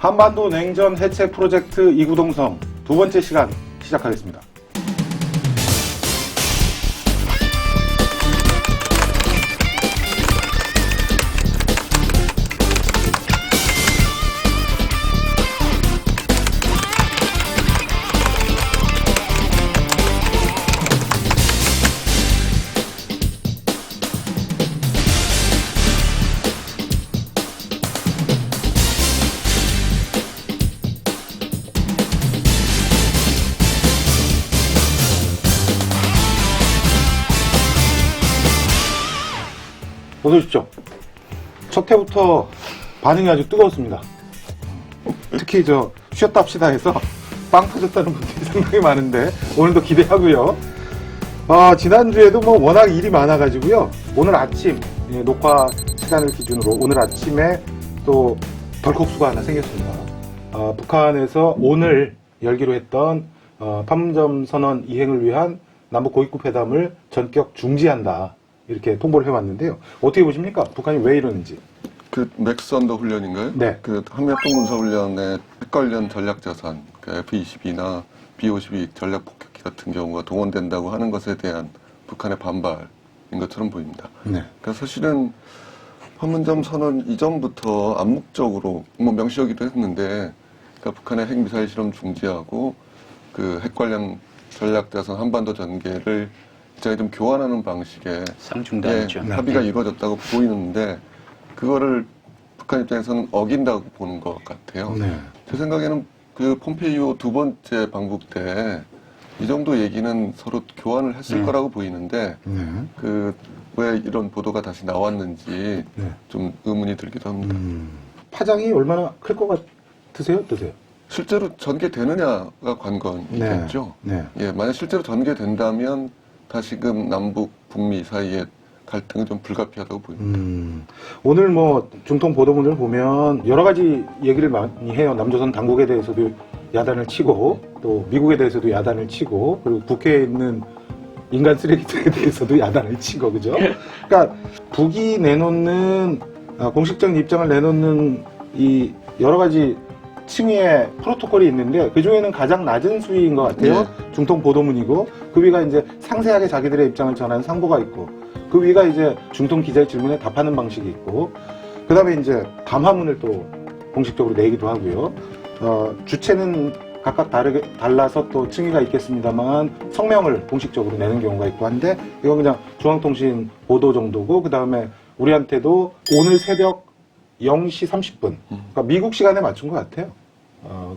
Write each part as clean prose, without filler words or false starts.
한반도 냉전 해체 프로젝트 이구동성 두 번째 시간 시작하겠습니다. 어서 오십시오. 첫 회부터 반응이 아주 뜨거웠습니다. 특히 쉬었다 합시다 해서 빵 터졌다는 분들이 상당히 많은데 오늘도 기대하고요. 지난주에도 워낙 일이 많아가지고요. 오늘 아침 녹화 시간을 기준으로 오늘 아침에 또 덜컥수가 하나 생겼습니다. 북한에서 오늘 열기로 했던 판문점 선언 이행을 위한 남북 고위급 회담을 전격 중지한다. 이렇게 통보를 해왔는데요. 어떻게 보십니까? 북한이 왜 이러는지. 맥스 언더 훈련인가요? 네. 한미합동군사훈련에 핵 관련 전략자산, F-22나 B-52 전략 폭격기 같은 경우가 동원된다고 하는 것에 대한 북한의 반발인 것처럼 보입니다. 네. 그러니까 사실은 판문점 선언 이전부터 암묵적으로 명시하기도 했는데, 그러니까 북한의 핵미사일 실험 중지하고 핵 관련 전략자산 한반도 전개를 입장이 좀 교환하는 방식의 쌍중단이죠. 합의가 이루어졌다고 보이는데 그거를 북한 입장에서는 어긴다고 보는 것 같아요. 네. 제 생각에는 폼페이오 두 번째 방북 때 이 정도 얘기는 서로 교환을 했을 거라고 보이는데 왜 이런 보도가 다시 나왔는지 좀 의문이 들기도 합니다. 파장이 얼마나 클 것 같으세요? 어떠세요? 실제로 전개되느냐가 관건이겠죠. 네. 예, 만약 실제로 전개된다면 다시금 남북, 북미 사이의 갈등은 좀 불가피하다고 보입니다. 오늘 중통 보도문을 보면 여러 가지 얘기를 많이 해요. 남조선 당국에 대해서도 야단을 치고 또 미국에 대해서도 야단을 치고 그리고 국회에 있는 인간 쓰레기들에 대해서도 야단을 치고 그죠? 그러니까 북이 내놓는 공식적인 입장을 내놓는 이 여러 가지 층위의 프로토콜이 있는데 그 중에는 가장 낮은 수위인 것 같아요. 중통 보도문이고 그 위가 이제 상세하게 자기들의 입장을 전하는 상보가 있고 그 위가 이제 중통 기자의 질문에 답하는 방식이 있고 그 다음에 이제 담화문을 또 공식적으로 내기도 하고요. 주체는 각각 달라서 또 층위가 있겠습니다만 성명을 공식적으로 내는 경우가 있고 한데 이건 그냥 중앙통신 보도 정도고 그 다음에 우리한테도 오늘 새벽 0시 30분. 그러니까 미국 시간에 맞춘 것 같아요.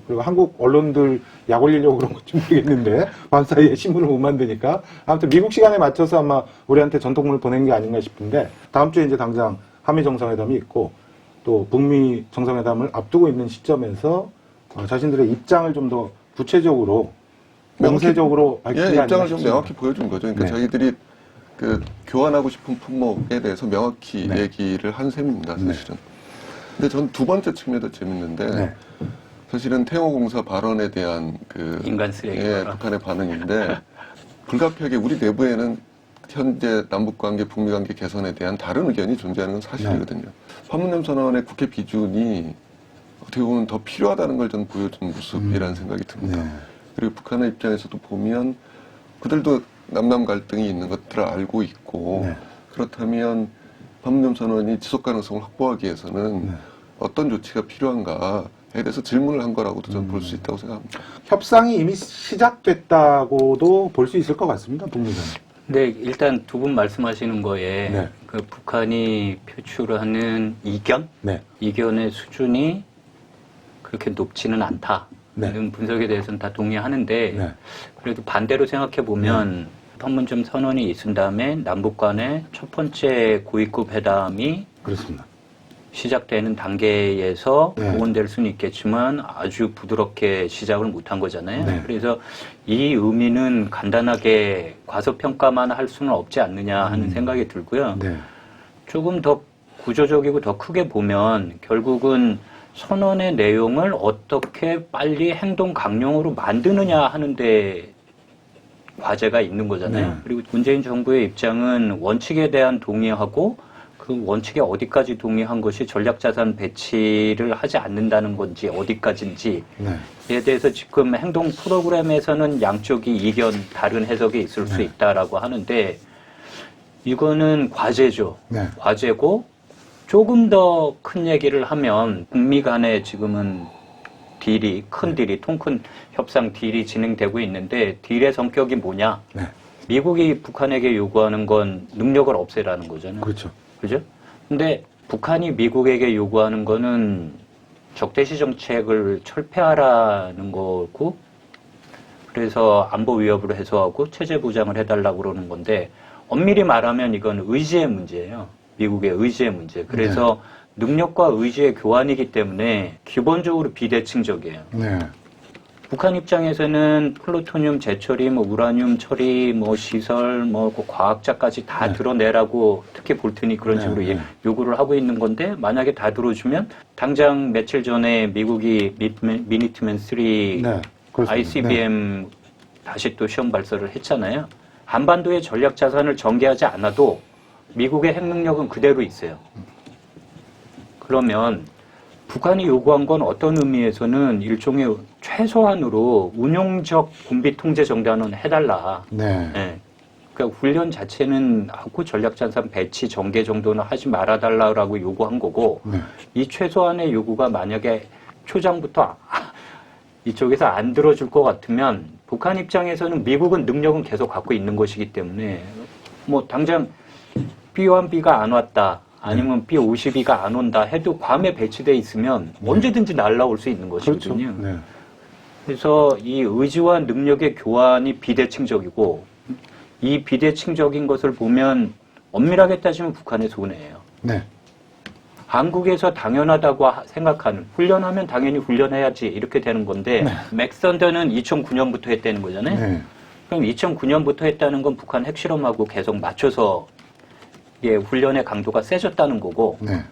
그리고 한국 언론들 약 올리려고 그런 건지 모르겠는데, 밤사이에 신문을 못 만드니까. 아무튼 미국 시간에 맞춰서 아마 우리한테 전통문을 보낸 게 아닌가 싶은데, 다음 주에 이제 당장 한미 정상회담이 있고, 또 북미 정상회담을 앞두고 있는 시점에서 자신들의 입장을 좀 더 구체적으로, 명세적으로 밝히지 않나 입장을 좀 싶습니다. 명확히 보여준 거죠. 그러니까 자기들이 교환하고 싶은 품목에 대해서 명확히 얘기를 한 셈입니다, 사실은. 근데 전 두 번째 측면도 재밌는데 사실은 태용호공사 발언에 대한 인간 쓰레기 북한의 반응인데 불가피하게 우리 내부에는 현재 남북관계, 북미관계 개선에 대한 다른 의견이 존재하는 건 사실이거든요. 판문점 선언의 국회 비준이 어떻게 보면 더 필요하다는 걸 전 보여준 모습이라는 생각이 듭니다. 그리고 북한의 입장에서도 보면 그들도 남남 갈등이 있는 것들을 알고 있고 그렇다면 판문점 선언이 지속 가능성을 확보하기 위해서는 어떤 조치가 필요한가에 대해서 질문을 한 거라고도 저는 볼 수 있다고 생각합니다. 협상이 이미 시작됐다고도 볼 수 있을 것 같습니다. 북미는. 네, 일단 두 분 말씀하시는 거에 북한이 표출하는 이견의 수준이 그렇게 높지는 않다. 이런 분석에 대해서는 다 동의하는데 그래도 반대로 생각해 보면 판문점 선언이 있은 다음에 남북 간의 첫 번째 고위급 회담이 그렇습니다. 시작되는 단계에서 동원될 수는 있겠지만 아주 부드럽게 시작을 못한 거잖아요. 그래서 이 의미는 간단하게 과소평가만 할 수는 없지 않느냐 하는 생각이 들고요. 조금 더 구조적이고 더 크게 보면 결국은 선언의 내용을 어떻게 빨리 행동 강령으로 만드느냐 하는데 과제가 있는 거잖아요. 그리고 문재인 정부의 입장은 원칙에 대한 동의하고 그 원칙에 어디까지 동의한 것이 전략자산 배치를 하지 않는다는 건지 어디까지인지에 네. 대해서 지금 행동 프로그램에서는 양쪽이 이견 다른 해석이 있을 수 네. 있다라고 하는데 이거는 과제죠. 네. 과제고 조금 더 큰 얘기를 하면 북미 간에 지금은 딜이 큰 딜이 통큰 협상 딜이 진행되고 있는데 딜의 성격이 뭐냐? 네. 미국이 북한에게 요구하는 건 능력을 없애라는 거잖아요. 그렇죠. 그죠? 근데 북한이 미국에게 요구하는 거는 적대시 정책을 철폐하라는 거고, 그래서 안보 위협을 해소하고 체제 보장을 해달라고 그러는 건데, 엄밀히 말하면 이건 의지의 문제예요. 미국의 의지의 문제. 그래서 능력과 의지의 교환이기 때문에 기본적으로 비대칭적이에요. 네. 북한 입장에서는 플루토늄 재처리, 뭐 우라늄 처리, 뭐 시설, 뭐 과학자까지 다 네. 들어내라고 특히 볼튼이 그런 네, 식으로 네. 요구를 하고 있는 건데 만약에 다 들어주면 당장 며칠 전에 미국이 미니트맨 3 네. 그렇습니다. ICBM 다시 또 시험 발사를 했잖아요. 한반도의 전략 자산을 전개하지 않아도 미국의 핵 능력은 그대로 있어요. 그러면 북한이 요구한 건 어떤 의미에서는 일종의 최소한으로 운용적 군비 통제 정도는 해달라. 네. 예. 그러니까 훈련 자체는 하고 전략자산 배치 전개 정도는 하지 말아달라고 요구한 거고 네. 이 최소한의 요구가 만약에 초장부터 이쪽에서 안 들어줄 것 같으면 북한 입장에서는 미국은 능력은 계속 갖고 있는 것이기 때문에 뭐 당장 B1B가 안 왔다. 아니면 B52가 안 온다 해도 괌에 배치돼 있으면 언제든지 날라올 수 있는 것이거든요. 그렇죠. 네. 그래서 이 의지와 능력의 교환이 비대칭적이고 이 비대칭적인 것을 보면 엄밀하게 따지면 북한의 손해예요. 네. 한국에서 당연하다고 생각하는 훈련하면 당연히 훈련해야지 이렇게 되는 건데 맥선더는 2009년부터 했다는 거잖아요. 네. 그럼 2009년부터 했다는 건 북한 핵실험하고 계속 맞춰서 훈련의 강도가 세졌다는 거고 네.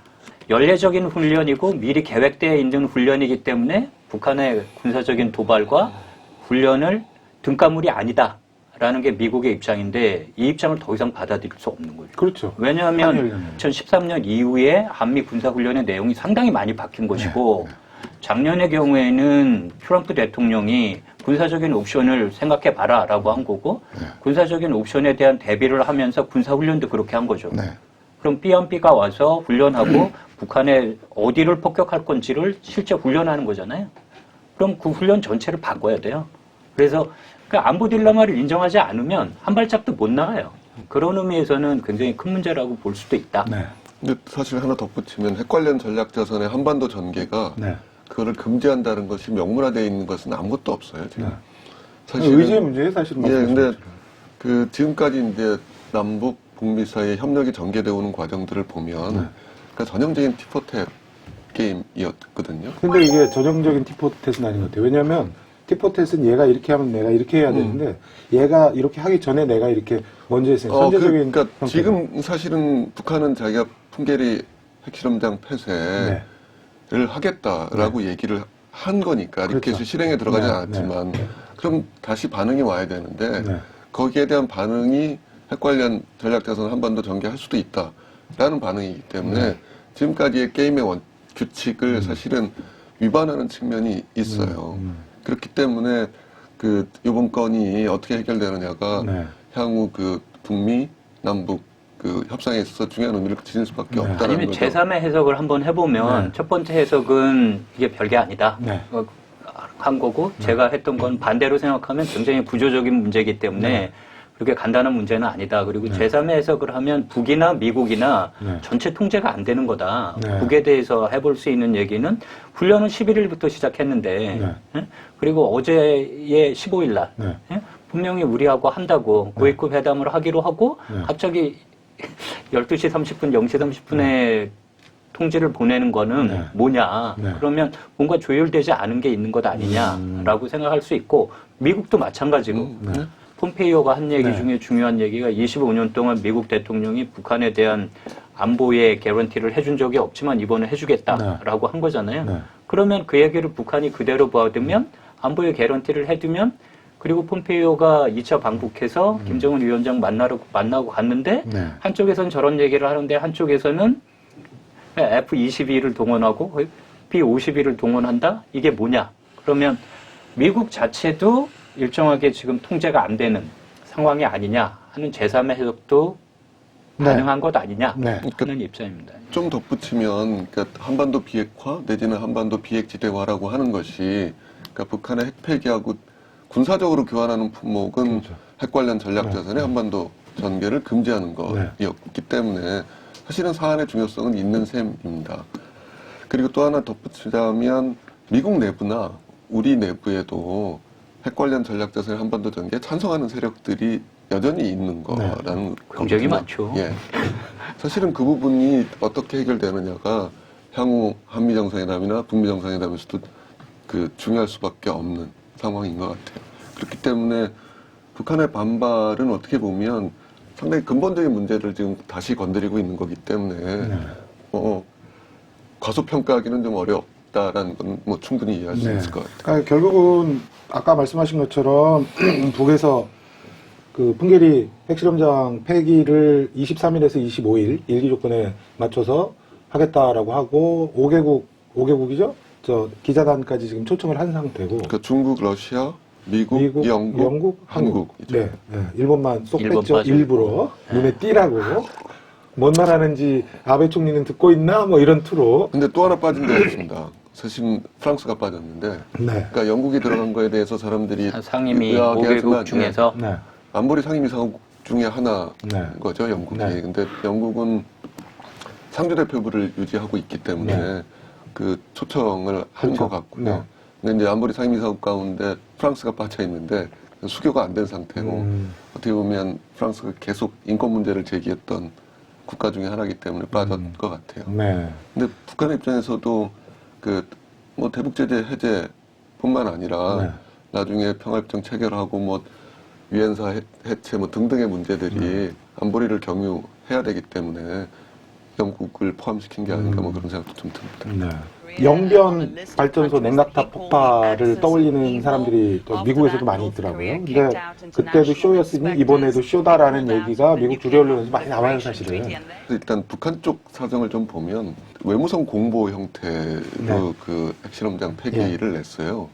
연례적인 훈련이고 미리 계획되어 있는 훈련이기 때문에 북한의 군사적인 도발과 훈련을 등가물이 아니다라는 게 미국의 입장인데 이 입장을 더 이상 받아들일 수 없는 거죠. 그렇죠. 왜냐하면 2013년 이후에 한미 군사훈련의 내용이 상당히 많이 바뀐 것이고 작년의 경우에는 트럼프 대통령이 군사적인 옵션을 생각해봐라 라고 한 거고 군사적인 옵션에 대한 대비를 하면서 군사훈련도 그렇게 한 거죠. 네. 그럼 B1B가 와서 훈련하고 북한에 어디를 폭격할 건지를 실제 훈련하는 거잖아요. 그럼 그 훈련 전체를 바꿔야 돼요. 그래서 그 안보 딜레마를 인정하지 않으면 한 발짝도 못 나가요. 그런 의미에서는 굉장히 큰 문제라고 볼 수도 있다. 네. 근데 사실 하나 덧붙이면 핵 관련 전략 자산의 한반도 전개가 네. 그거를 금지한다는 것이 명문화되어 있는 것은 아무것도 없어요. 지금. 네. 사실은 의지의 문제예요, 사실은. 예, 근데 것처럼. 그 지금까지 이제 남북 북미 사이의 협력이 전개되어 오는 과정들을 보면 그러니까 전형적인 티포텟 게임이었거든요. 근데 이게 전형적인 티포텟은 아닌 것 같아요. 왜냐하면 티포텟은 얘가 이렇게 하면 내가 이렇게 해야 되는데 얘가 이렇게 하기 전에 내가 이렇게 먼저 했어요. 선제적인 그러니까 형태로. 지금 사실은 북한은 자기가 풍계리 핵실험장 폐쇄를 하겠다라고 얘기를 한 거니까 이렇게 그렇죠. 해서 실행에 들어가지 네, 않았지만 그럼 다시 반응이 와야 되는데 네. 거기에 대한 반응이 핵 관련 전략자산 한반도 전개할 수도 있다라는 반응이기 때문에 지금까지의 게임의 규칙을 사실은 위반하는 측면이 있어요. 그렇기 때문에 그 이번 건이 어떻게 해결되느냐가 향후 그 북미 남북 그 협상에 있어서 중요한 의미를 지닐 수밖에 없다는 아니면 거죠. 제3의 해석을 한번 해보면 첫 번째 해석은 이게 별게 아니다. 한 거고 제가 했던 건 반대로 생각하면 굉장히 구조적인 문제이기 때문에 그렇게 간단한 문제는 아니다. 그리고 제3의 해석을 하면 북이나 미국이나 전체 통제가 안 되는 거다. 북에 대해서 해볼 수 있는 얘기는 훈련은 11일부터 시작했는데 그리고 어제의 15일 날 분명히 우리하고 한다고 고위급 회담을 하기로 하고 갑자기 12시 30분, 0시 30분에 통지를 보내는 거는 뭐냐. 그러면 뭔가 조율되지 않은 게 있는 것 아니냐라고 생각할 수 있고 미국도 마찬가지로 폼페이오가 한 얘기 중에 중요한 얘기가 25년 동안 미국 대통령이 북한에 대한 안보의 개런티를 해준 적이 없지만 이번에 해주겠다라고 한 거잖아요. 그러면 그 얘기를 북한이 그대로 받으면 안보의 개런티를 해두면 그리고 폼페이오가 2차 방북해서 김정은 위원장 만나고 갔는데 네. 한쪽에서는 저런 얘기를 하는데 한쪽에서는 F-22를 동원하고 B-52를 동원한다? 이게 뭐냐? 그러면 미국 자체도 일정하게 지금 통제가 안 되는 상황이 아니냐 하는 제3의 해석도 네. 가능한 것 아니냐 네. 하는 입장입니다. 좀 덧붙이면 그러니까 한반도 비핵화 내지는 한반도 비핵지대화라고 하는 것이 그러니까 북한의 핵폐기하고 군사적으로 교환하는 품목은 그렇죠. 핵 관련 전략 자산의 한반도 전개를 금지하는 것이었기 때문에 사실은 사안의 중요성은 있는 셈입니다. 그리고 또 하나 덧붙이자면 미국 내부나 우리 내부에도 핵 관련 전략 자산의 한반도 전개에 찬성하는 세력들이 여전히 있는 거라는 굉장히 겁니다. 많죠. 예. 사실은 그 부분이 어떻게 해결되느냐가 향후 한미 정상회담이나 북미 정상회담에서도 그 중요할 수밖에 없는 상황인 것 같아요. 그렇기 때문에 북한의 반발은 어떻게 보면 상당히 근본적인 문제를 지금 다시 건드리고 있는 거기 때문에 과소평가하기는 좀 어렵다라는 건 뭐 충분히 이해할 수 있을 것 같아요. 그러니까 결국은 아까 말씀하신 것처럼 북에서 그 풍계리 핵실험장 폐기를 23일에서 25일 일기 조건에 맞춰서 하겠다라고 하고 5개국이죠? 저 기자단까지 지금 초청을 한 상태고. 그러니까 중국, 러시아, 미국, 영국, 한국. 네, 네. 일본만 쏙 일본 뺐죠. 빠지고. 일부러 눈에 띄라고. 뭔 말 하는지 아베 총리는 듣고 있나? 뭐 이런 투로. 근데 또 하나 빠진 데가 있습니다. 사실은 프랑스가 빠졌는데, 네. 그러니까 영국이 들어간 거에 대해서 사람들이 상임위 의아하게하지만 5개국 중에서 네. 안보리 상임이사국 중에 하나인 네. 거죠, 영국이. 네. 근데 영국은 상주대표부를 유지하고 있기 때문에 네. 그 초청을 한 그렇죠. 것 같고요. 네. 근데 이제 안보리 상임이사국 가운데 프랑스가 빠져 있는데 수교가 안 된 상태고 어떻게 보면 프랑스가 계속 인권 문제를 제기했던 국가 중에 하나이기 때문에 빠졌 것 같아요. 네. 근데 북한 입장에서도 그 뭐 대북 제재 해제뿐만 아니라 네. 나중에 평화협정 체결하고 뭐 유엔사 해체 뭐 등등의 문제들이 안보리를 경유해야 되기 때문에 영국을 포함시킨 게 아닌가 뭐 그런 생각도 좀 듭니다. 네. 영변 발전소 냉각탑 폭발을 떠올리는 사람들이 또 미국에서도 많이 있더라고요. 근데 그때도 쇼였으니 이번에도 쇼다라는 얘기가 미국 주류 언론에서 많이 나와요, 사실은. 일단 북한 쪽 사정을 좀 보면 외무성 공보 형태로 네. 그 핵실험장 폐기를 냈어요.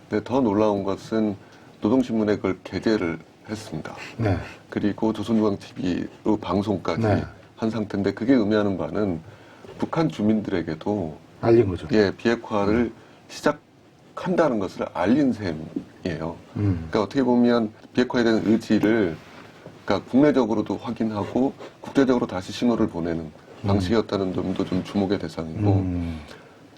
근데 더 놀라운 것은 노동신문에 그걸 게재를 했습니다. 네. 그리고 조선중앙TV로 방송까지 네. 한 상태인데 그게 의미하는 바는 북한 주민들에게도 알린 거죠. 예, 비핵화를 시작한다는 것을 알린 셈이에요. 그러니까 어떻게 보면 비핵화에 대한 의지를 그러니까 국내적으로도 확인하고 국제적으로 다시 신호를 보내는 방식이었다는 점도 좀 주목의 대상이고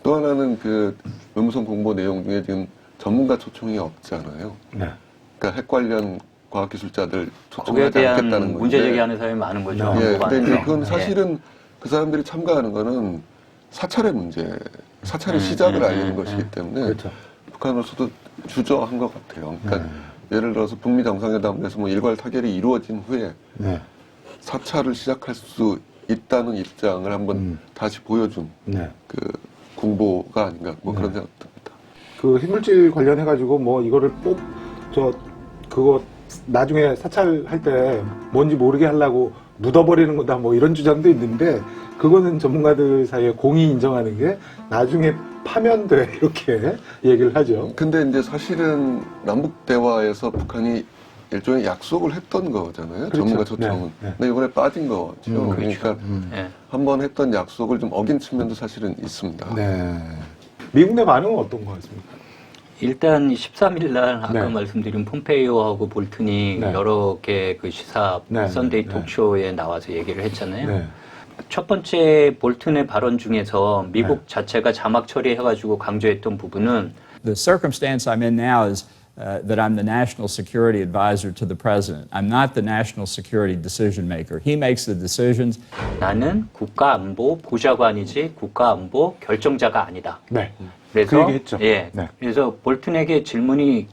또 하나는 그 외무성 공보 내용 중에 지금 전문가 초청이 없잖아요. 네. 그러니까 핵 관련 과학기술자들 거기에 초청하지 대한 않겠다는 건데. 문제 제기하는 사람이 많은 거죠. 예, 한국 근데 이제 안에서. 그건 예. 사실은 그 사람들이 참가하는 거는 사찰의 문제, 사찰의 시작을 알리는 것이기 때문에 그렇죠. 북한으로서도 주저한 것 같아요. 그러니까 예를 들어서 북미 정상회담에서 뭐 일괄 타결이 이루어진 후에 네. 사찰을 시작할 수 있다는 입장을 한번 다시 보여준 네. 그 공보가 아닌가 뭐 그런 생각 듭니다. 그 핵물질 관련해가지고 뭐 이거를 그거 나중에 사찰할 때 뭔지 모르게 하려고 묻어버리는 거다 뭐 이런 주장도 있는데 그거는 전문가들 사이에 공히 인정하는 게 나중에 파면돼 이렇게 얘기를 하죠. 근데 이제 사실은 남북 대화에서 북한이 일종의 약속을 했던 거잖아요. 그렇죠. 전문가 초청은. 네, 네. 근데 이번에 빠진 거죠. 그러니까 예. 한번 했던 약속을 좀 어긴 측면도 사실은 있습니다. 네. 미국 내 반응은 어떤 거 같습니까? 일단 13일 날 아까 네. 말씀드린 폼페이오하고 볼튼이 네. 여러 개 그 시사 네. 선데이 네. 톡쇼에 나와서 얘기를 했잖아요. 네. 첫 번째 볼튼의 발언 중에서 미국 네. 자체가 자막 처리해가지고 강조했던 부분은 The circumstance I'm in now is that I'm the national security advisor to the president. I'm not the national security decision maker. He makes the decisions. 나는 국가안보 보좌관이지 국가안보 결정자가 아니다. 네. 그래서 그 얘기 했죠. 예, 네. 그래서 볼튼에게 질문이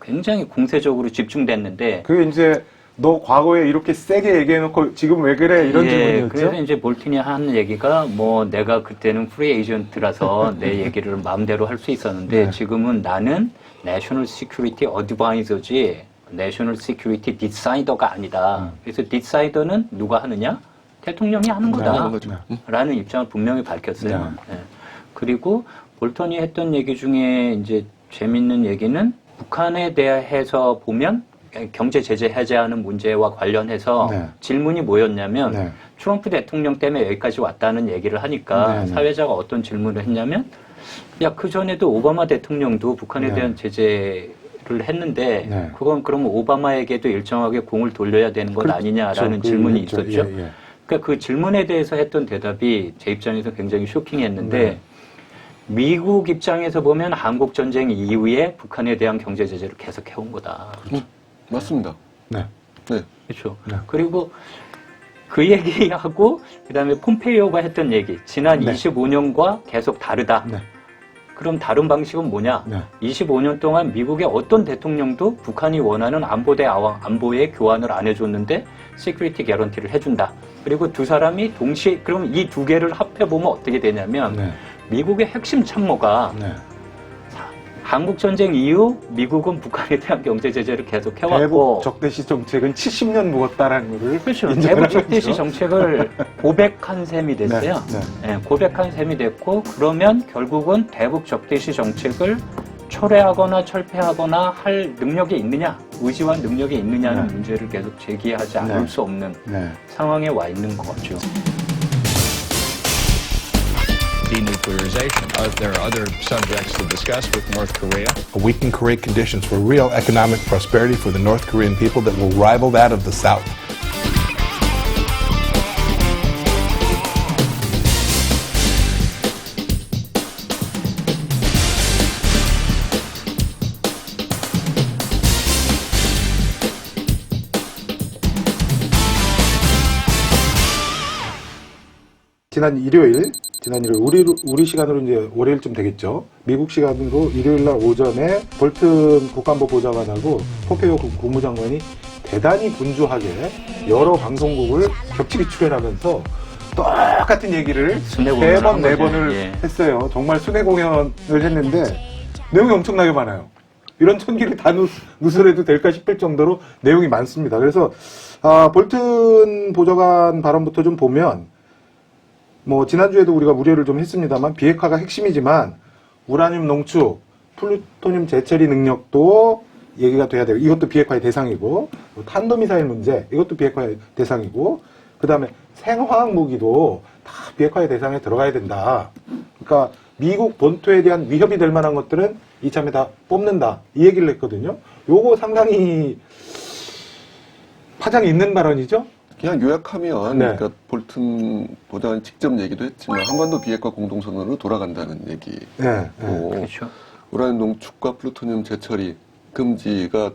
굉장히 공세적으로 집중됐는데 그게 이제 너 과거에 이렇게 세게 얘기해놓고 지금 왜 그래 이런 질문이었죠. 그래서 이제 볼튼이 한 얘기가 뭐 내가 그때는 프리 에이전트라서 내 얘기를 마음대로 할 수 있었는데 네. 지금은 나는 내셔널 시큐리티 어드바이저지 내셔널 시큐리티 디사이더가 아니다. 그래서 디사이더는 누가 하느냐? 대통령이 하는 거다. 하는 거죠. 라는 입장을 분명히 밝혔어요. 네. 네. 그리고 볼턴이 했던 얘기 중에 이제 재밌는 얘기는 북한에 대해서 보면 경제 제재 해제하는 문제와 관련해서 네. 질문이 뭐였냐면 네. 트럼프 대통령 때문에 여기까지 왔다는 얘기를 하니까 네, 네. 사회자가 어떤 질문을 했냐면 야, 그전에도 오바마 대통령도 북한에 네. 대한 제재를 했는데 네. 그건 그러면 오바마에게도 일정하게 공을 돌려야 되는 것 아니냐라는 그렇죠. 질문이 했죠. 있었죠. 예, 예. 그러니까 그 질문에 대해서 했던 대답이 제 입장에서 굉장히 쇼킹했는데 네. 미국 입장에서 보면 한국 전쟁 이후에 북한에 대한 경제 제재를 계속 해온 거다. 맞습니다. 네. 네. 그렇죠. 네. 그리고 그 얘기하고 그다음에 폼페이오가 했던 얘기 지난 네. 25년과 계속 다르다. 네. 그럼 다른 방식은 뭐냐? 네. 25년 동안 미국의 어떤 대통령도 북한이 원하는 안보의 교환을 안 해줬는데 시큐리티 개런티를 해준다. 그리고 두 사람이 동시에 그럼 이 두 개를 합해보면 어떻게 되냐면 네. 미국의 핵심 참모가 네. 한국 전쟁 이후 미국은 북한에 대한 경제 제재를 계속 해왔고 대북 적대시 정책은 70년 묵었다라는 거를 그렇죠. 인정을 대북 적대시 하죠. 정책을 고백한 셈이 됐어요. 네, 예, 고백한 셈이 됐고 그러면 결국은 대북 적대시 정책을 철회하거나 철폐하거나 할 능력이 있느냐, 의지와 능력이 있느냐는 네. 문제를 계속 제기하지 않을 네. 수 없는 네. 상황에 와 있는 거죠. Denuclearization. There are other subjects to discuss with North Korea. We can create conditions for real economic prosperity for the North Korean people that will rival that of the South. 지난 일요일 우리 시간으로 이제 월요일쯤 되겠죠. 미국 시간으로 일요일 날 오전에 볼튼 국가안보 보좌관하고 폼페이오 국무장관이 대단히 분주하게 여러 방송국을 겹치기 출연하면서 똑같은 얘기를 순회 공연을 세 번, 한 네 거죠. 번을 예. 했어요. 정말 순회 공연을 했는데 내용이 엄청나게 많아요. 이런 천기를 다 누설해도 될까 싶을 정도로 내용이 많습니다. 그래서 볼튼 보좌관 발언부터 좀 보면 뭐 지난주에도 우리가 우려를 좀 했습니다만 비핵화가 핵심이지만 우라늄 농축, 플루토늄 재처리 능력도 얘기가 돼야 되고 이것도 비핵화의 대상이고 탄도미사일 문제 이것도 비핵화의 대상이고 그 다음에 생화학 무기도 다 비핵화의 대상에 들어가야 된다. 그러니까 미국 본토에 대한 위협이 될 만한 것들은 이참에 다 뽑는다 이 얘기를 했거든요. 요거 상당히 파장이 있는 발언이죠. 그냥 요약하면 네. 그러니까 볼튼 보좌관이 직접 얘기도 했지만 한반도 비핵화 공동선언으로 돌아간다는 얘기고 네, 그렇죠. 우라늄 농축과 플루토늄 재처리 금지가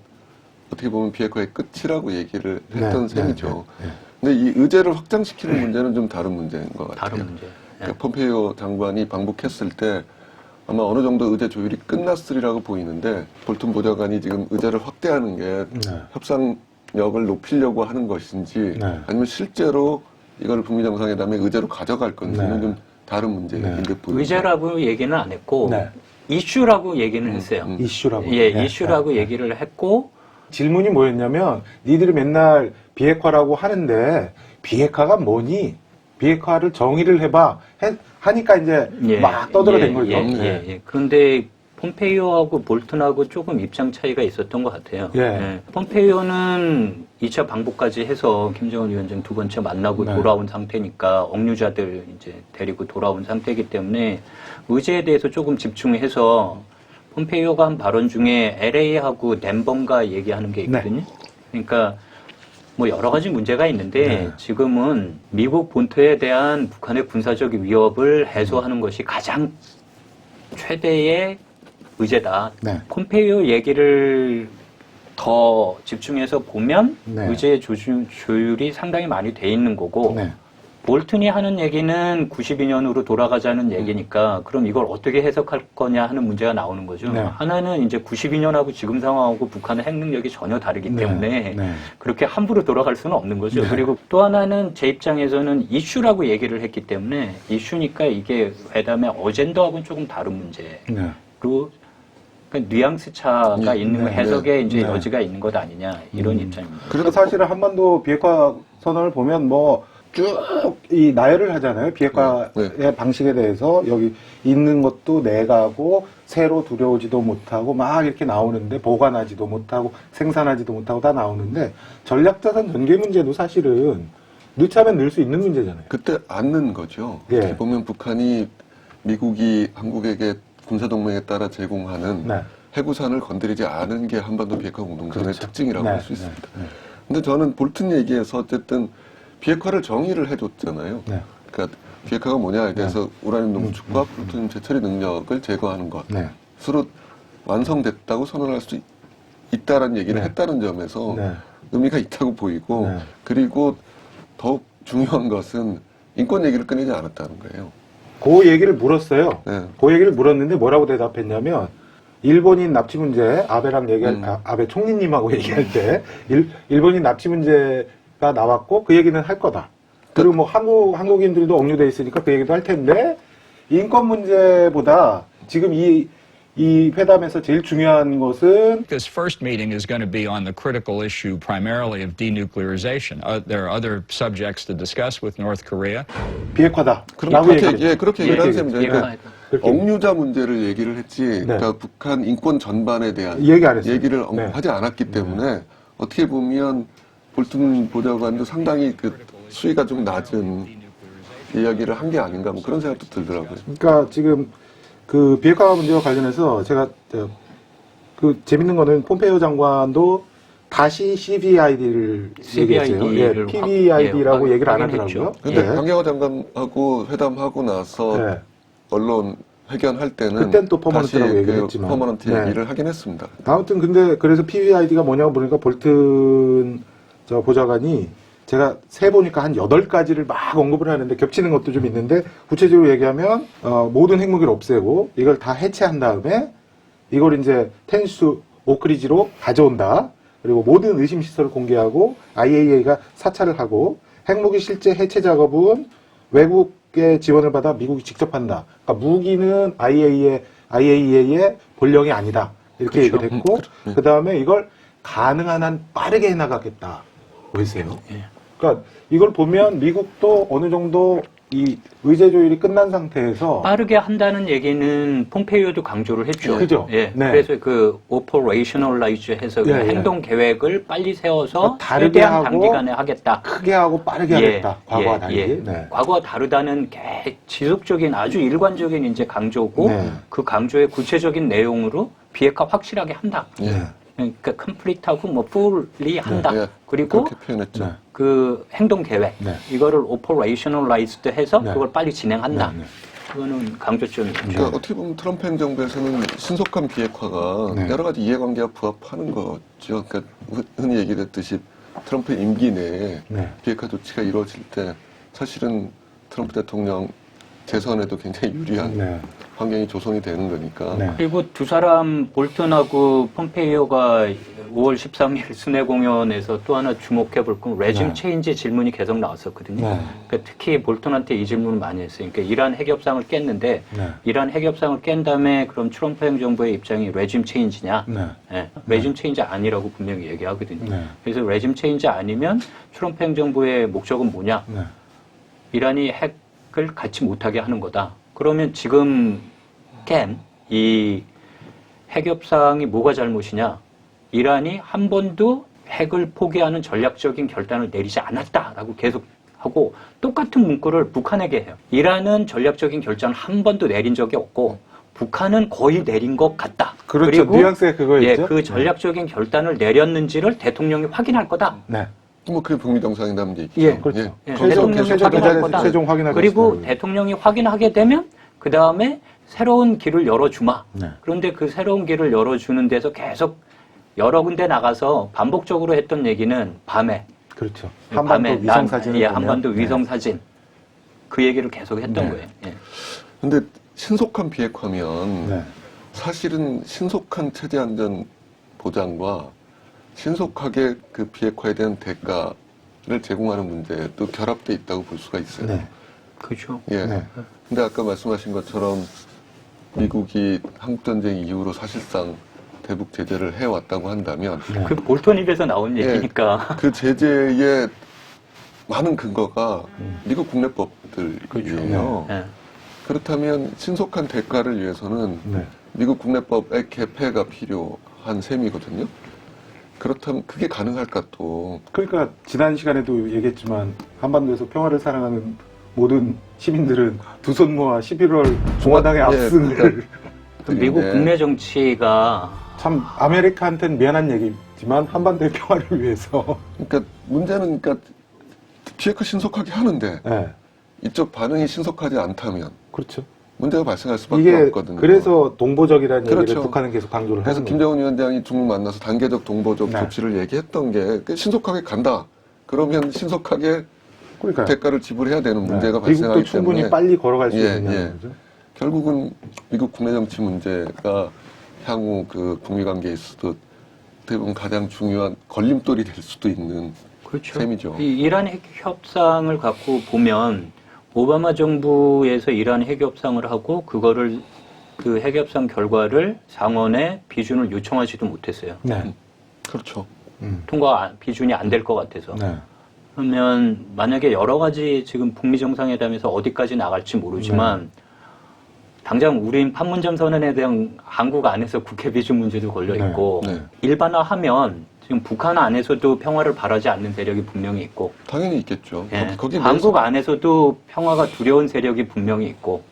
어떻게 보면 비핵화의 끝이라고 얘기를 했던 네, 셈이죠. 네, 네. 근데 이 의제를 확장시키는 문제는 좀 다른 문제인 것 같아요. 다른 문제. 예. 그러니까 폼페이오 장관이 방북했을 때 아마 어느 정도 의제 조율이 끝났으리라고 보이는데 볼튼 보좌관이 지금 의제를 확대하는 게 네. 협상력을 높이려고 하는 것인지 네. 아니면 실제로 이걸 북미 정상회담에 의제로 가져갈 건지는 네. 좀 다른 문제인 네. 듯 보입니다. 의제라고 얘기는 안 했고 네. 이슈라고 얘기는 했어요. 이슈라고. 예, 네, 이슈라고 네, 네. 얘기를 했고 질문이 뭐였냐면 니들이 맨날 비핵화라고 하는데 비핵화가 뭐니? 비핵화를 정의를 해봐. 하니까 이제 막 떠들어댄 거죠. 네. 그런데 폼페이오하고 볼튼하고 조금 입장 차이가 있었던 것 같아요. 예. 폼페이오는 2차 방북까지 해서 김정은 위원장 두 번째 만나고 네. 돌아온 상태니까 억류자들 이제 데리고 돌아온 상태이기 때문에 의제에 대해서 조금 집중해서 폼페이오가 한 발언 중에 LA하고 덴번가 얘기하는 게 있거든요. 그러니까 뭐 여러 가지 문제가 있는데 네. 지금은 미국 본토에 대한 북한의 군사적 위협을 해소하는 것이 가장 최대의 의제다. 네. 폼페이오 얘기를 더 집중해서 보면 네. 의제의 조율이 상당히 많이 돼 있는 거고 네. 볼튼이 하는 얘기는 92년으로 돌아가자는 얘기니까 그럼 이걸 어떻게 해석할 거냐 하는 문제가 나오는 거죠. 네. 하나는 이제 92년하고 지금 상황하고 북한의 핵 능력이 전혀 다르기 네. 때문에 네. 그렇게 함부로 돌아갈 수는 없는 거죠. 네. 그리고 또 하나는 제 입장에서는 이슈라고 얘기를 했기 때문에 이슈니까 이게 회담의 어젠더하고는 조금 다른 문제. 네. 그리고 그러니까 뉘앙스 차가 네, 있는 네, 해석에 이제 네. 여지가 있는 것 아니냐 이런 입장입니다. 그래도 사실은 한반도 비핵화 선언을 보면 뭐 쭉 이 나열을 하잖아요. 비핵화의 방식에 대해서 여기 있는 것도 내가고 새로 들여오지도 못하고 막 이렇게 나오는데 보관하지도 못하고 생산하지도 못하고 다 나오는데 전략자산 전개 문제도 사실은 넣자면 넣을 수 있는 문제잖아요. 그때 않는 거죠. 예. 어떻게 보면 북한이 미국이 한국에게 군사동맹에 따라 제공하는 네. 해구산을 건드리지 않은 게 한반도 비핵화 공동선의 그렇죠. 특징이라고 네, 할 수 네, 있습니다. 네. 근데 저는 볼튼 얘기에서 어쨌든 비핵화를 정의를 해줬잖아요. 네. 그러니까 비핵화가 뭐냐에 대해서 우라늄 농축과 플루토늄 재처리 능력을 제거하는 것. 네. 스스로 완성됐다고 선언할 수 있다는 얘기를 네. 했다는 점에서 네. 의미가 있다고 보이고 네. 그리고 더욱 중요한 것은 인권 얘기를 꺼내지 않았다는 거예요. 그 얘기를 물었어요. 네. 그 얘기를 물었는데 뭐라고 대답했냐면 일본인 납치 문제 아베랑 얘기할 아베 총리님하고 얘기할 때 일본인 납치 문제가 나왔고 그 얘기는 할 거다. 그리고 뭐 한국인들도 억류돼 있으니까 그 얘기도 할 텐데 인권 문제보다 지금 이 회담에서 제일 중요한 것은 This first meeting is going to be on the critical issue primarily of denuclearization. There are other subjects to discuss with North Korea. 비핵화다. 그렇게 얘기를 한 셈이죠. 비핵화다. 그러니까 억류자 문제를 얘기를 했지, 네. 그러니까 북한 인권 전반에 대한 얘기 안 했어요. 얘기를 네. 하지 않았기 때문에 어떻게 보면 볼튼 보좌관도 상당히 그 수위가 좀 낮은 이야기를 한 게 아닌가 뭐 그런 생각도 들더라고요. 그러니까 지금 그 비핵화 문제와 관련해서 제가 그 재밌는 거는 폼페이오 장관도 다시 CVID를 얘기했어요. 예, PVID라고 얘기를 안 하더라고요. 근데 네. 강경화 장관하고 회담하고 나서 네. 언론 회견할 때는 그땐 또 퍼머넌트라고 다시 얘기를 그 했지만. 퍼머넌트 네. 얘기를 하긴 했습니다. 아무튼 근데 그래서 PVID가 뭐냐고 보니까 볼튼 저 보좌관이 제가 세보니까 한 8가지를 막 언급을 하는데 겹치는 것도 좀 있는데 구체적으로 얘기하면 모든 핵무기를 없애고 이걸 다 해체한 다음에 이걸 이제 텐수 오크리지로 가져온다. 그리고 모든 의심 시설을 공개하고 IAEA가 사찰을 하고 핵무기 실제 해체 작업은 외국의 지원을 받아 미국이 직접 한다. 그러니까 무기는 IAEA의 본령이 아니다. 이렇게 그렇죠. 얘기를 했고 그 다음에 이걸 가능한 한 빠르게 해나가겠다. 보이세요? 그러니까 이걸 보면 미국도 어느 정도 이 의제 조율이 끝난 상태에서 빠르게 한다는 얘기는 폼페이오도 강조를 했죠. 그죠? 예. 네. 그래서 그 operationalize 해서 그 예, 예. 행동 계획을 빨리 세워서 다르게 최대한 하고 단기간에 하겠다. 크게 하고 빠르게 하겠다. 과거와 달리. 예. 네. 과거와 다르다는 지속적인 아주 일관적인 이제 강조고 네. 그 강조의 구체적인 내용으로 비핵화 확실하게 한다. 네. 그러니까 컴플리트하고 뭐 fully 한다. 예, 그리고 그렇게 표현했죠. 네. 그 행동 계획 네. 이거를 operationalized 해서 네. 그걸 빨리 진행한다. 네, 네. 그거는 강조점이죠. 그러니까 어떻게 보면 트럼프 행정부에서는 신속한 비핵화가 네. 여러 가지 이해관계와 부합하는 거죠. 그러니까 흔히 얘기했듯이 트럼프 임기 내에 네. 비핵화 조치가 이루어질 때 사실은 트럼프 대통령 재선에도 굉장히 유리한 네. 환경이 조성이 되는 거니까. 네. 그리고 두 사람 볼턴하고 폼페이오가 5월 13일 순회 공연에서 또 하나 주목해 볼 건 레짐 네. 체인지 질문이 계속 나왔었거든요. 네. 그러니까 특히 볼턴한테 이 질문을 많이 했어요. 그러니까 이란 핵협상을 깼는데 네. 이란 핵협상을 깬 다음에 그럼 트럼프 행정부의 입장이 레짐 체인지냐? 네. 네. 레짐 체인지 아니라고 분명히 얘기하거든요. 네. 그래서 레짐 체인지 아니면 트럼프 행정부의 목적은 뭐냐? 네. 이란이 핵을 갖지 못하게 하는 거다. 그러면 지금 깬 이 핵협상이 뭐가 잘못이냐? 이란이 한 번도 핵을 포기하는 전략적인 결단을 내리지 않았다라고 계속 하고 똑같은 문구를 북한에게 해요. 이란은 전략적인 결단을 한 번도 내린 적이 없고 북한은 거의 내린 것 같다. 그렇죠. 그리고 뉘앙스가 그거였죠. 그 전략적인 결단을 내렸는지를 대통령이 확인할 거다. 네. 뭐 그게 북미 정상회담 얘기죠. 예, 그렇죠. 예, 최종 대통령이 최종 확인할 그 거다. 자리에서 최종 확인하겠습니다. 그리고 대통령이 확인하게 되면 그 다음에 새로운 길을 열어주마. 네. 그런데 그 새로운 길을 열어주는 데서 계속 여러 군데 나가서 반복적으로 했던 얘기는 밤에 그렇죠. 밤에 한반도 위성 사진을 보면 한반도 네. 위성 사진 그 얘기를 계속 했던 네. 거예요. 예. 근데 신속한 비핵화면 네. 사실은 신속한 체제 안전 보장과 신속하게 그 비핵화에 대한 대가를 제공하는 문제도 결합돼 있다고 볼 수가 있어요. 네. 그죠. 예. 네. 근데 아까 말씀하신 것처럼 미국이 한국전쟁 이후로 사실상 대북 제재를 해왔다고 한다면 네. 그 볼턴 입에서 나온 예. 얘기니까. 그 제재의 많은 근거가 미국 국내법들이에요. 그렇죠. 예. 그렇다면 신속한 대가를 위해서는 네. 미국 국내법의 개폐가 필요한 셈이거든요. 그렇다면 그게 가능할까 또. 그러니까 지난 시간에도 얘기했지만 한반도에서 평화를 사랑하는 모든 시민들은 두 손 모아 11월 공화당의 예, 압승을 그러니까 그 미국 네. 국내 정치가 참 아메리카한테는 미안한 얘기지만 한반도의 평화를 위해서 그러니까 문제는 그러니까 비핵화 신속하게 하는데 네. 이쪽 반응이 신속하지 않다면 그렇죠. 문제가 발생할 수밖에 이게 없거든요. 그래서 동보적이라는 얘기를 그렇죠. 북한은 계속 강조를 그래서 하는 거예요. 김정은 위원장이 중국 만나서 단계적 동보적 네. 조치를 얘기했던 게 신속하게 간다. 그러면 신속하게 그러니까 대가를 지불해야 되는 문제가 미국도 발생하기 충분히 때문에 빨리 걸어갈 수 예, 있는 예. 거죠. 결국은 미국 국내 정치 문제가 향후 그 북미 관계에 있어도 어떻게 보면 가장 중요한 걸림돌이 될 수도 있는 그렇죠. 셈이죠. 이 이란 핵 협상을 갖고 보면 오바마 정부에서 이란 핵 협상을 하고 그거를 그 핵 협상 결과를 상원에 비준을 요청하지도 못했어요. 네. 그렇죠. 통과 비준이 안 될 것 같아서. 네. 그러면 만약에 여러 가지 지금 북미 정상회담에서 어디까지 나갈지 모르지만 당장 우린 판문점 선언에 대한 한국 안에서 국회 비준 문제도 걸려 있고 네. 네. 일반화하면 지금 북한 안에서도 평화를 바라지 않는 세력이 분명히 있고 당연히 있겠죠. 예. 거기 한국 안에서도 평화가 두려운 세력이 분명히 있고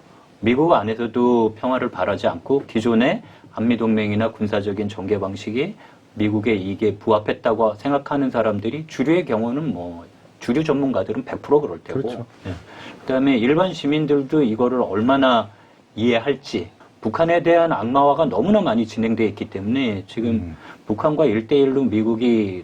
미국 안에서도 평화를 바라지 않고 기존의 한미동맹이나 군사적인 전개 방식이 미국의 이익에 부합했다고 생각하는 사람들이 주류의 경우는 뭐 주류 전문가들은 100% 그럴 테고 그렇죠. 예. 그다음에 일반 시민들도 이거를 얼마나 이해할지 북한에 대한 악마화가 너무나 많이 진행되어 있기 때문에 지금 북한과 1대1로 미국이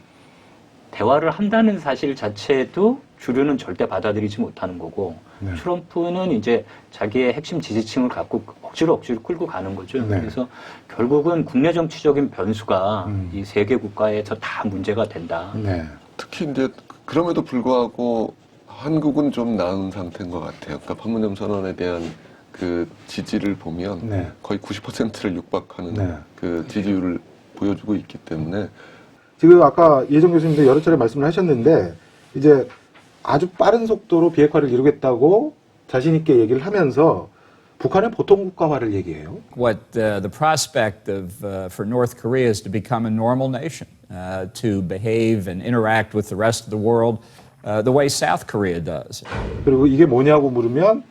대화를 한다는 사실 자체도 주류는 절대 받아들이지 못하는 거고 네. 트럼프는 이제 자기의 핵심 지지층을 갖고 억지로 끌고 가는 거죠. 네. 그래서 결국은 국내 정치적인 변수가 이 세 개 국가에서 다 문제가 된다. 네. 특히 이제 그럼에도 불구하고 한국은 좀 나은 상태인 것 같아요. 그러니까 판문점 선언에 대한 그 지지를 보면 네. 거의 90%를 육박하는 네. 그 지지율을 보여주고 있기 때문에 지금 아까 예정 교수님도 여러 차례 말씀을 하셨는데 이제 아주 빠른 속도로 비핵화를 이루겠다고 자신 있게 얘기를 하면서 북한의 보통 국가화를 얘기해요. What the prospect of for North Korea is to become a normal nation, to behave and interact with the rest of the world the way South Korea does. 그리고 이게 뭐냐고 물으면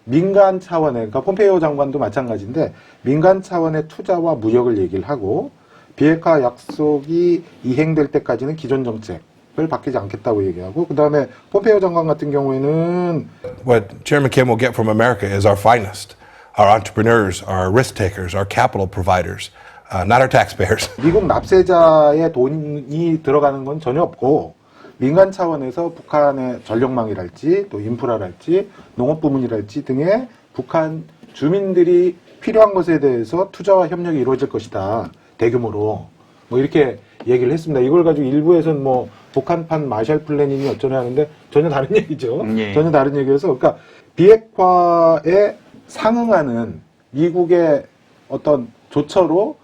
민간 차원의, 그러니까 폼페이오 장관도 마찬가지인데 민간 차원의 투자와 무역을 얘기를 하고 비핵화 약속이 이행될 때까지는 기존 정책을 바뀌지 않겠다고 얘기하고 그 다음에 폼페이오 장관 같은 경우에는 What Chairman Kim will get from America is our finest, our entrepreneurs, our risk takers, our capital providers, not our taxpayers. 미국 납세자의 돈이 들어가는 건 전혀 없고 민간 차원에서 북한의 전력망이랄지 또 인프라랄지 농업 부문이랄지 등의 북한 주민들이 필요한 것에 대해서 투자와 협력이 이루어질 것이다. 대규모로. 뭐 이렇게 얘기를 했습니다. 이걸 가지고 일부에서는 뭐 북한판 마셜 플랜이니 어쩌냐 하는데 전혀 다른 얘기죠. 예. 전혀 다른 얘기여서 그러니까 비핵화에 상응하는 미국의 어떤 조처로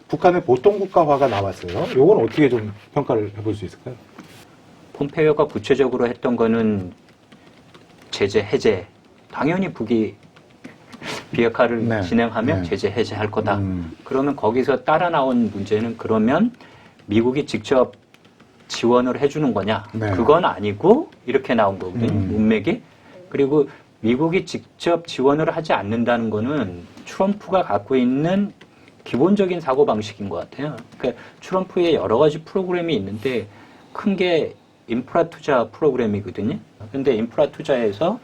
북한의 보통국가화가 나왔어요. 이건 어떻게 좀 평가를 해볼 수 있을까요? 폼페이오가 구체적으로 했던 거는 제재 해제. 당연히 북이 비핵화를 네. 진행하면 네. 제재 해제할 거다. 그러면 거기서 따라 나온 문제는 그러면 미국이 직접 지원을 해주는 거냐? 네. 그건 아니고 이렇게 나온 거거든요. 문맥이. 그리고 미국이 직접 지원을 하지 않는다는 거는 트럼프가 갖고 있는 기본적인 사고방식인 것 같아요. 그러니까 트럼프의 여러 가지 프로그램이 있는데 큰 게 인프라 투자 프로그램이거든요. 근데 인프라 투자에서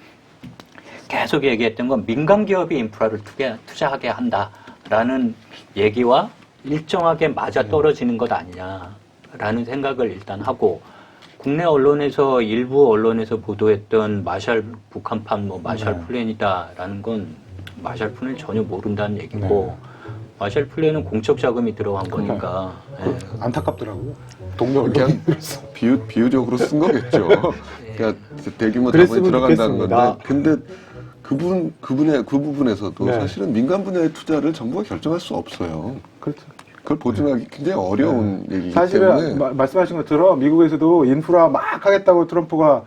계속 얘기했던 건 민간 기업이 인프라를 투자하게 한다라는 얘기와 일정하게 맞아 떨어지는 것 아니냐라는 생각을 일단 하고 국내 언론에서 일부 언론에서 보도했던 마샬 북한판 뭐 마샬 플랜이다라는 건 마샬 플랜을 전혀 모른다는 얘기고 마샬 플랜은 공적 자금이 들어간 거니까 안타깝더라고요. 동료 그냥 언론이 비유적으로 쓴 거겠죠. 그러니까 대규모 그랬으면 자본이 들어간다는 좋겠습니다. 건데, 근데 그 부분에서도 네. 사실은 민간 분야의 투자를 정부가 결정할 수 없어요. 그렇죠. 그걸 보증하기 굉장히 어려운 얘기이기 사실은 때문에 말씀하신 것처럼 미국에서도 인프라 막 하겠다고 트럼프가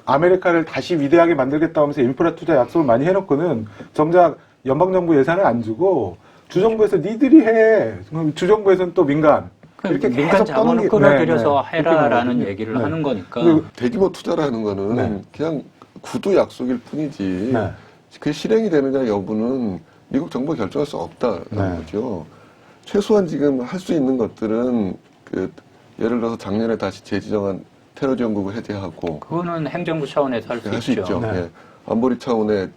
아메리카를 다시 위대하게 만들겠다 하면서 인프라 투자 약속을 많이 해놓고는 정작 연방정부 예산을 안 주고 주정부에서 니들이 해. 그럼 주정부에서는 또 민간. 이렇게 민간 계속 자본을 떠넘기- 끌어들여서 네, 네. 해라라는 그렇게 얘기를 네. 하는 거니까. 그리고 대규모 투자라는 거는 네. 그냥 구두 약속일 뿐이지 네. 그게 실행이 되느냐 여부는 미국 정부가 결정할 수 없다는 네. 거죠. 최소한 지금 할 수 있는 것들은 예를 들어서 작년에 다시 재지정한 테러 지원국을 해제하고 그거는 행정부 차원에서 할 수 할 수 있죠. 있죠. 네. 예. 안보리 차원의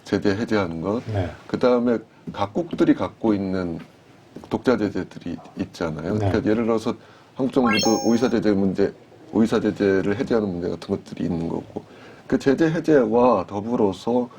제재 해제하는 것. 네. 그 다음에 각국들이 갖고 있는 독자 제재들이 있잖아요. 네. 그러니까 예를 들어서 한국 정부도 오이사 제재를 해제하는 문제 같은 것들이 있는 거고, 그 제재 해제와 더불어서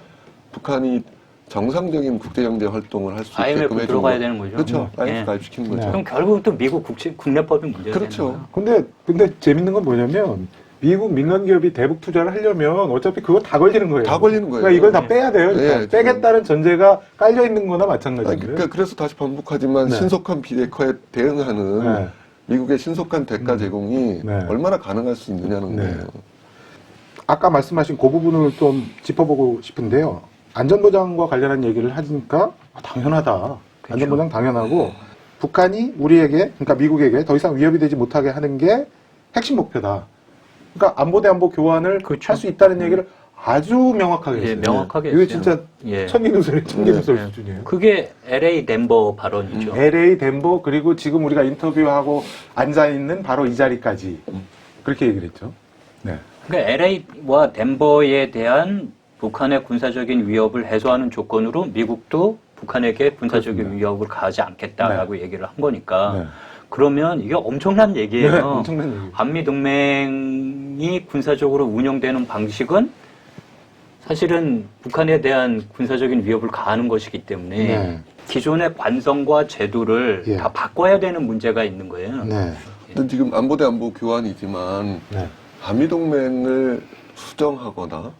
북한이 정상적인 국제경제 활동을 할 수 있게끔 IMF 해주는 들어가야 거. 되는 거죠. 그렇죠. IMF 예. 가입시키는 네. 거죠. 그럼 결국은 또 미국 국내법이 문제가 그렇죠. 되는 거예요. 근데 재밌는 건 뭐냐면 미국 민간 기업이 대북 투자를 하려면 어차피 그거 다 걸리는 거예요. 다 걸리는 거예요. 그러니까 이걸 다 빼야 돼요. 그러니까 네, 빼겠다는 전제가 깔려 있는 거나 마찬가지예요. 그러니까 그래서 다시 반복하지만 네. 신속한 비핵화에 대응하는 네. 미국의 신속한 대가 제공이 네. 얼마나 가능할 수 있느냐는 네. 거예요. 아까 말씀하신 그 부분을 좀 짚어보고 싶은데요. 안전보장과 관련한 얘기를 하니까 당연하다. 안전보장 당연하고 북한이 우리에게, 그러니까 미국에게 더 이상 위협이 되지 못하게 하는 게 핵심 목표다. 그러니까 안보 대 안보 교환을 그렇죠. 할 수 있다는 얘기를 아주 명확하게 예, 했어요. 명확하게 이거 했어요. 진짜 예. 천리누설 수준이에요. 그게 LA 덴버 발언이죠. LA 덴버 그리고 지금 우리가 인터뷰하고 앉아 있는 바로 이 자리까지 그렇게 얘기를 했죠. 네. 그러니까 LA와 덴버에 대한 북한의 군사적인 위협을 해소하는 조건으로 미국도 북한에게 군사적인 그렇습니다. 위협을 가하지 않겠다라고 얘기를 한 거니까 네. 그러면 이게 엄청난 얘기예요. 네, 엄청난 얘기예요. 한미 동맹이 군사적으로 운영되는 방식은 사실은 북한에 대한 군사적인 위협을 가하는 것이기 때문에 네. 기존의 관성과 제도를 예. 다 바꿔야 되는 문제가 있는 거예요. 네. 근데 지금 안보 대 안보 교환이지만 네. 한미동맹을 수정하거나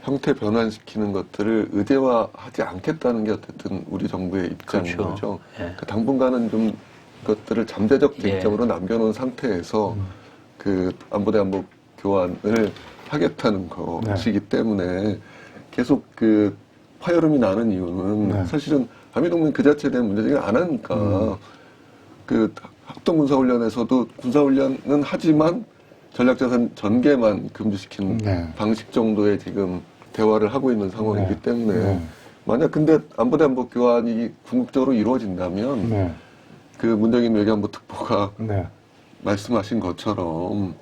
형태 변환시키는 것들을 의제화하지 않겠다는 게 어쨌든 우리 정부의 입장인 그렇죠. 거죠. 예. 그러니까 당분간은 좀 것들을 잠재적 예. 쟁점으로 남겨놓은 상태에서 그 안보 대 안보 교환을 하겠다는 것이기 때문에 계속 그 파열음이 나는 이유는 네. 사실은 한미동맹 그 자체에 대한 문제 제기를 안 하니까 그 합동군사훈련에서도 군사훈련은 하지만 전략자산 전개만 금지시키는 네. 방식 정도의 지금 대화를 하고 있는 상황이기 네. 때문에 네. 만약 근데 안보 대 안보 교환이 궁극적으로 이루어진다면 네. 그 문정인 외교안보 특보가 네. 말씀하신 것처럼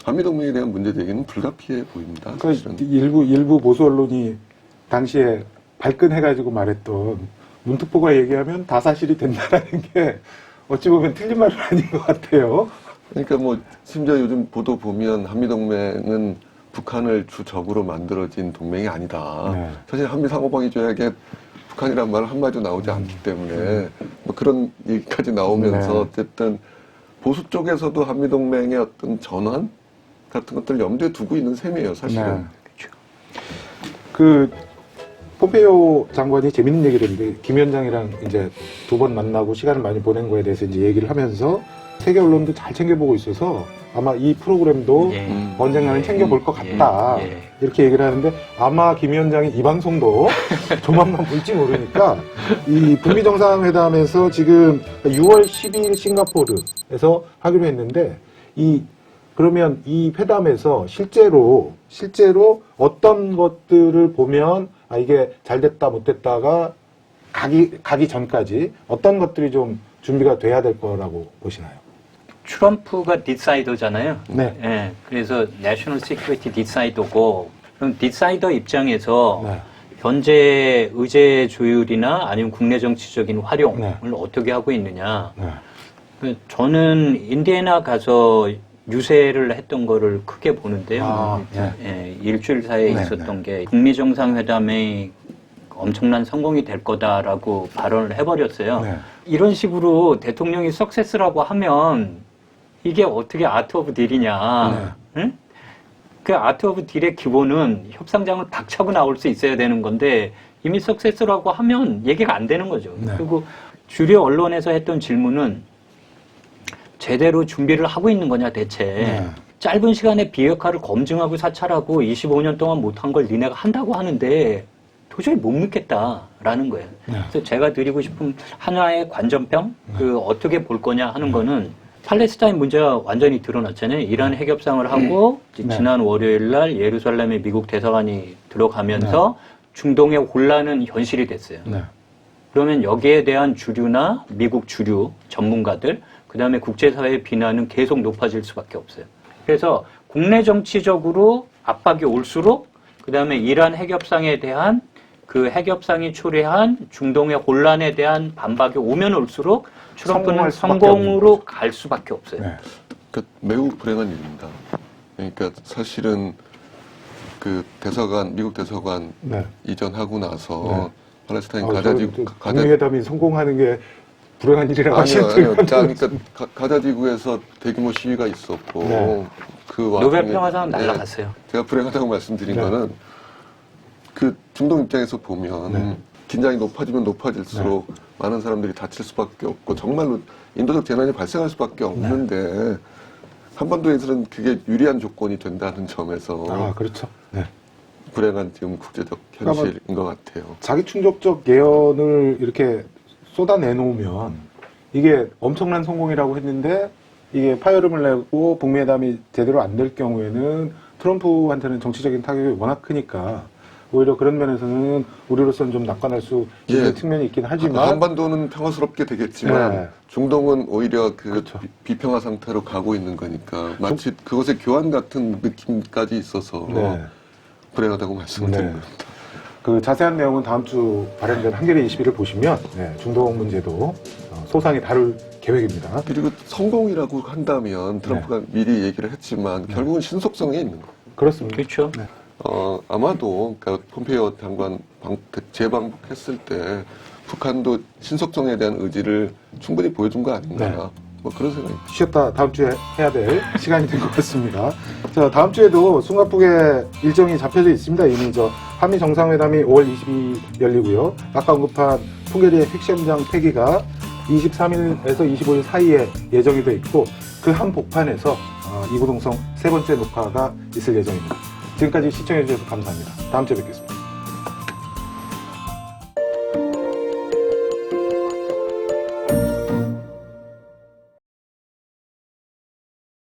한미동맹에 대한 문제 제기는 불가피해 보입니다. 그러니까 사실은. 일부 보수 언론이 당시에 발끈해가지고 말했던 문특보가 얘기하면 다 사실이 된다라는 게 어찌 보면 틀린 말은 아닌 것 같아요. 그러니까 뭐 심지어 요즘 보도 보면 한미동맹은 북한을 주적으로 만들어진 동맹이 아니다. 네. 사실 한미 상호방위 조약에 북한이란 말 한마디도 나오지 않기 때문에 뭐 그런 얘기까지 나오면서 네. 어쨌든 보수 쪽에서도 한미동맹의 어떤 전환 같은 것들을 염두에 두고 있는 셈이에요, 사실은. 네. 그 폼페이오 장관이 재밌는 얘기를 했는데 김 위원장이랑 이제 두 번 만나고 시간을 많이 보낸 거에 대해서 이제 얘기를 하면서 세계 언론도 잘 챙겨보고 있어서 아마 이 프로그램도 예. 언젠가는 예. 챙겨볼 것 예. 같다. 예. 이렇게 얘기를 하는데 아마 김 위원장이 이 방송도 조만간 볼지 모르니까 이 북미 정상회담에서 지금 6월 10일 싱가포르에서 하기로 했는데 그러면 이 회담에서 실제로 어떤 것들을 보면 이게 잘 됐다 못 됐다가 가기 전까지 어떤 것들이 좀 준비가 돼야 될 거라고 보시나요? 트럼프가 디사이더잖아요. 네. 예, 그래서 내셔널 시큐리티 디사이더고 그럼 디사이더 입장에서 네. 현재 의제 조율이나 아니면 국내 정치적인 활용을 네. 어떻게 하고 있느냐. 네. 저는 인디애나 가서 유세를 했던 거를 크게 보는데요. 아, 예, 일주일 사이에 네, 있었던 게 북미 정상회담이 엄청난 성공이 될 거다라고 발언을 해버렸어요. 네. 이런 식으로 대통령이 석세스라고 하면 이게 어떻게 아트 오브 딜이냐. 응? 그 아트 오브 딜의 기본은 협상장을 박차고 나올 수 있어야 되는 건데 이미 석세스라고 하면 얘기가 안 되는 거죠. 네. 그리고 주류 언론에서 했던 질문은 제대로 준비를 하고 있는 거냐 대체. 네. 짧은 시간에 비핵화를 검증하고 사찰하고 25년 동안 못한 걸 니네가 한다고 하는데 도저히 못 믿겠다라는 거예요. 네. 그래서 제가 드리고 싶은 하나의 관전평, 그 어떻게 볼 거냐 하는 거는 팔레스타인 문제가 완전히 드러났잖아요. 이란 핵협상을 하고 네. 지난 월요일 날 예루살렘에 미국 대사관이 들어가면서 중동의 혼란은 현실이 됐어요. 네. 그러면 여기에 대한 주류나 미국 주류 전문가들, 그 다음에 국제사회의 비난은 계속 높아질 수밖에 없어요. 그래서 국내 정치적으로 압박이 올수록, 그 다음에 이란 핵협상에 대한 그 핵협상이 초래한 중동의 혼란에 대한 반박이 오면 올수록 트럼프는 성공할 수밖에 성공으로 갈 수밖에 없어요. 네. 그러니까 매우 불행한 일입니다. 그러니까 사실은 그 대사관, 미국 대사관 네. 이전하고 나서 네. 팔레스타인 북미 회담이 성공하는 게 불행한 일이라고 아니요. 하시는 그러니까 가자지구에서 대규모 시위가 있었고 네. 그 와중에 노벨 평화상 날아갔어요. 제가 불행하다고 말씀드린 네. 거는 그 중동 입장에서 보면 네. 긴장이 높아지면 높아질수록 많은 사람들이 다칠 수밖에 없고 정말로 인도적 재난이 발생할 수밖에 없는데 한반도에서는 그게 유리한 조건이 된다는 점에서 아, 그렇죠. 네. 불행한 지금 국제적 현실인 것 같아요. 자기 충족적 예언을 이렇게 쏟아내놓으면 이게 엄청난 성공이라고 했는데 이게 파열음을 내고 북미 회담이 제대로 안 될 경우에는 트럼프한테는 정치적인 타격이 워낙 크니까 오히려 그런 면에서는 우리로서는 좀 낙관할 수 있는 예. 측면이 있긴 하지만 한반도는 평화스럽게 되겠지만 네. 중동은 오히려 그 그렇죠. 비평화 상태로 가고 있는 거니까 마치 그것의 교환 같은 느낌까지 있어서 네. 불행하다고 말씀드린 네. 겁니다. 그 자세한 내용은 다음 주 발행된 한겨레 21을 보시면 중동 문제도 소상히 다룰 계획입니다. 그리고 성공이라고 한다면 트럼프가 네. 미리 얘기를 했지만 결국은 신속성에 있는 거예요. 그렇습니다. 그렇죠. 네. 아마도 그러니까 폼페이오 장관 재방북했을 때 북한도 신속성에 대한 의지를 충분히 보여준 거 아닌가 네. 뭐 그런 생각입니다. 쉬었다 다음 주에 해야 될 시간이 된 것 같습니다. 자, 다음 주에도 숨가쁘게 일정이 잡혀져 있습니다. 이미 한미 정상회담이 5월 22일 열리고요. 아까 언급한 풍계리의 핵시험장 폐기가 23일에서 25일 사이에 예정이 돼 있고 그 한복판에서 이구동성 세 번째 녹화가 있을 예정입니다. 지금까지 시청해 주셔서 감사합니다. 다음 주에 뵙겠습니다.